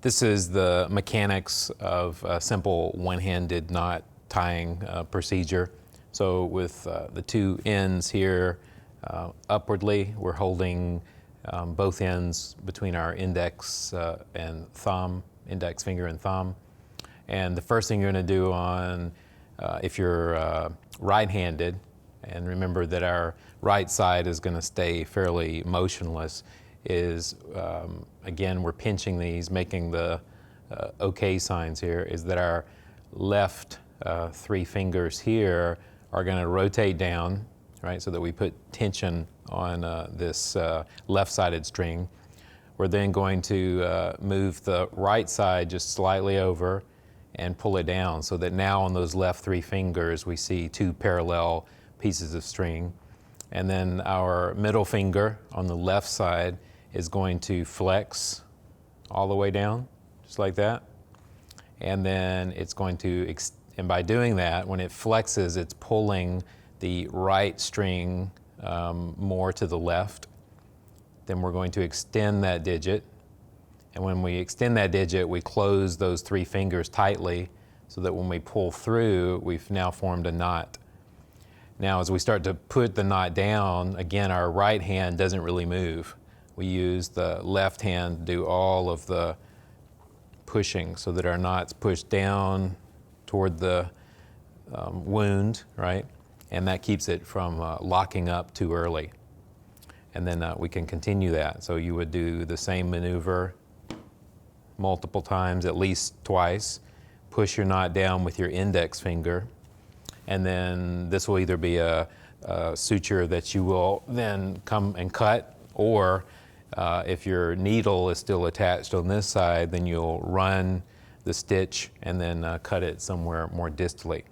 This is the mechanics of a simple one-handed knot tying procedure. So with the two ends here upwardly, we're holding both ends between our index and thumb, index finger and thumb. And the first thing you're going to do on, if you're right-handed, and remember that our right side is going to stay fairly motionless, is again, we're pinching these, making the OK signs here, is that our left three fingers here are going to rotate down, right, so that we put tension on this left-sided string. We're then going to move the right side just slightly over and pull it down, so that now on those left three fingers we see two parallel pieces of string. And then our middle finger on the left side is going to flex all the way down, just like that. And then it's going to, and by doing that, when it flexes, it's pulling the right string more to the left. Then we're going to extend that digit. And when we extend that digit, we close those three fingers tightly so that when we pull through, we've now formed a knot. Now, as we start to put the knot down, again, our right hand doesn't really move. We use the left hand to do all of the pushing so that our knot's pushed down toward the wound, right? And that keeps it from locking up too early. And then we can continue that. So you would do the same maneuver multiple times, at least twice. Push your knot down with your index finger. And then this will either be a suture that you will then come and cut, or if your needle is still attached on this side, then you'll run the stitch and then cut it somewhere more distally.